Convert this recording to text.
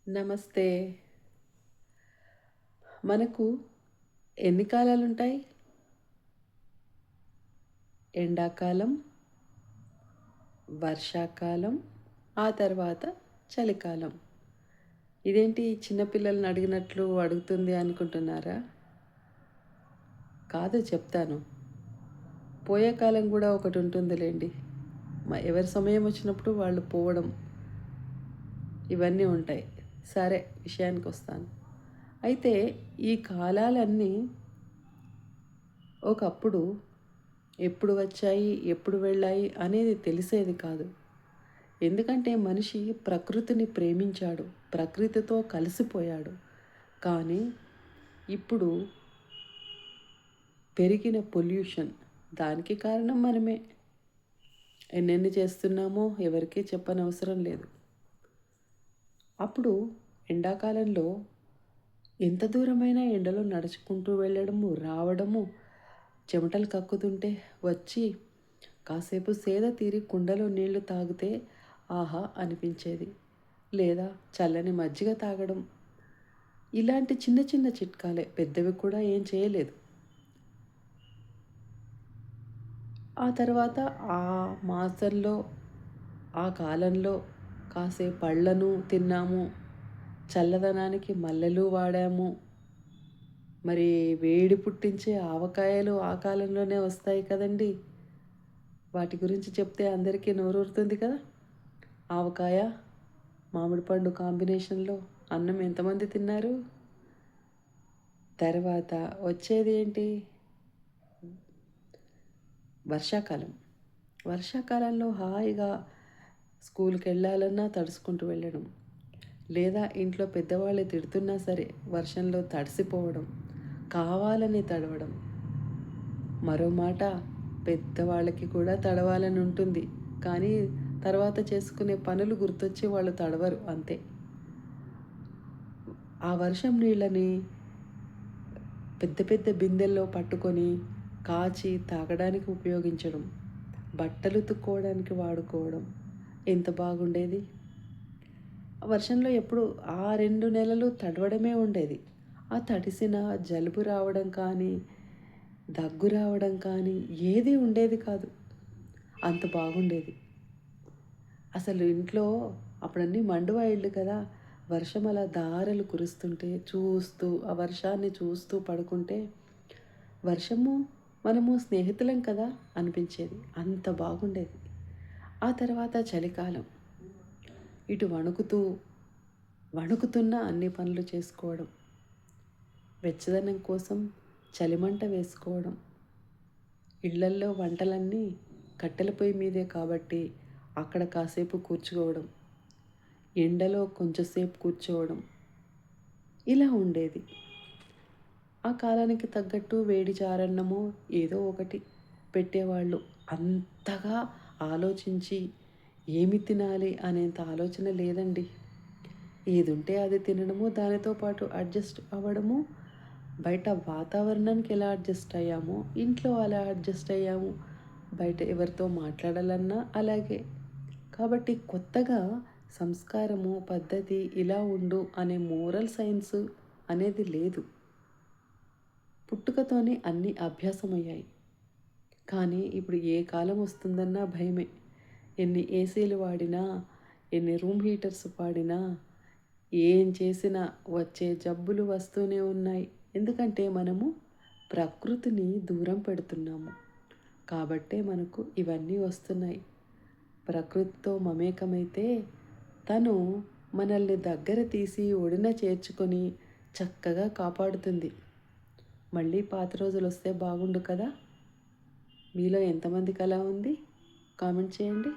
నమస్తే. మనకు ఎన్ని కాలాలుంటాయి? ఎండాకాలం, వర్షాకాలం, ఆ తర్వాత చలికాలం. ఇదేంటి చిన్న పిల్లల్ని అడిగినట్లు అడుగుతుంది అనుకుంటున్నారా? కాదు చెప్తాను. పోయే కాలం గూడా ఒకటుంటుందిలెండి. ఎవరి సమయం వచ్చినప్పుడు వాళ్ళు పోవడం, ఇవన్నీ ఉంటాయి. సరే విషయానికొస్తాను. అయితే ఈ కాలాలన్నీ ఒకప్పుడు ఎప్పుడు వచ్చాయి, ఎప్పుడు వెళ్ళాయి అనేది తెలిసేది కాదు. ఎందుకంటే మనిషి ప్రకృతిని ప్రేమించాడు, ప్రకృతితో కలిసిపోయాడు. కానీ ఇప్పుడు పెరిగిన పొల్యూషన్ దానికి కారణం మనమే. ఎన్నెన్ని చేస్తున్నామో ఎవరికీ చెప్పనవసరం లేదు. అప్పుడు ఎండాకాలంలో ఎంత దూరమైనా ఎండలో నడుచుకుంటూ వెళ్ళడము, రావడము, చెమటలు కక్కుతుంటే వచ్చి కాసేపు సేద తీరి కుండలో నీళ్లు తాగితే ఆహా అనిపించేది. లేదా చల్లని మజ్జిగ తాగడం. ఇలాంటి చిన్న చిన్న చిట్కాలే, పెద్దవి కూడా ఏం చేయలేదు. ఆ తర్వాత ఆ మాసంలో, ఆ కాలంలో కాసేపు పళ్ళను తిన్నాము, చల్లదనానికి మల్లెలు వాడాము. మరి వేడి పుట్టించే ఆవకాయలు ఆ కాలంలోనే వస్తాయి కదండీ! వాటి గురించి చెప్తే అందరికీ నోరూరుతుంది కదా! ఆవకాయ, మామిడి పండు కాంబినేషన్‌లో అన్నం ఎంతమంది తిన్నారు? తర్వాత వచ్చేది ఏంటి? వర్షాకాలం. వర్షాకాలంలో హాయిగా స్కూల్‌కెళ్ళాలన్నా తడుసుకుంటూ వెళ్ళడం. లేదా ఇంట్లో పెద్దవాళ్ళు తిడుతున్నా సరే వర్షంలో తడిసిపోవడం. కావాలని తడవడం. మరో మాట, పెద్దవాళ్ళకి కూడా తడవాలని ఉంటుంది. కానీ తర్వాత చేసుకునే పనులు గుర్తొచ్చి వాళ్ళు తడవరు అంతే. ఆ వర్షం నీళ్ళని పెద్ద పెద్ద బిందెల్లో పట్టుకొని కాచి తాగడానికి ఉపయోగించడం, బట్టలు ఉతుక్కోవడానికి వాడుకోవడం ఎంత బాగుండేది. వర్షంలో ఎప్పుడు ఆ 2 నెలలు తడవడమే ఉండేది. ఆ తడిసిన జలుబు రావడం కానీ, దగ్గు రావడం కానీ ఏది ఉండేది కాదు. అంత బాగుండేది. అసలు ఇంట్లో అప్పుడన్నీ మండువా ఇళ్ళు కదా! వర్షం అలా ధారలు కురుస్తుంటే చూస్తూ, ఆ వర్షాన్ని చూస్తూ పడుకుంటే, వర్షము మనము స్నేహితులం కదా అనిపించేది. అంత బాగుండేది. ఆ తర్వాత చలికాలం. ఇటు వణుకుతున్న అన్ని పనులు చేసుకోవడం. వెచ్చదనం కోసం చలిమంట వేసుకోవడం. ఇళ్ళల్లో వంటలన్నీ కట్టెల పొయ్యి మీదే కాబట్టి అక్కడ కాసేపు కూర్చోవడం. ఎండలో కొంచెంసేపు కూర్చోవడం. ఇలా ఉండేది. ఆ కాలానికి తగ్గట్టు వేడి చారన్నమో ఏదో ఒకటి పెట్టేవాళ్ళు. అంతగా ఆలోచించి ఏమి తినాలి అనేంత ఆలోచన లేదండి. ఏదుంటే అది తినడము, దానితో పాటు అడ్జస్ట్ అవ్వడము. బయట వాతావరణానికి ఎలా అడ్జస్ట్ అయ్యామో, ఇంట్లో అలా అడ్జస్ట్ అయ్యాము. బయట ఎవరితో మాట్లాడాలన్నా అలాగే. కాబట్టి కొత్తగా సంస్కారము, పద్ధతి, ఇలా ఉండు అనే మోరల్ సైన్స్ అనేది లేదు. పుట్టుకతోనే అన్నీ అభ్యాసమయ్యాయి. కానీ ఇప్పుడు ఏ కాలం వస్తుందన్నా భయమే. ఎన్ని ఏసీలు వాడినా, ఎన్ని రూమ్ హీటర్స్ వాడినా, ఏం చేసినా వచ్చే జబ్బులు వస్తూనే ఉన్నాయి. ఎందుకంటే మనము ప్రకృతిని దూరం పెడుతున్నాము. కాబట్టే మనకు ఇవన్నీ వస్తున్నాయి. ప్రకృతితో మమేకమైతే తను మనల్ని దగ్గర తీసి ఒడిన చేర్చుకొని చక్కగా కాపాడుతుంది. మళ్ళీ పాత రోజులొస్తే బాగుండు కదా! మీలో ఎంతమందికి అలా ఉంది? కామెంట్ చేయండి.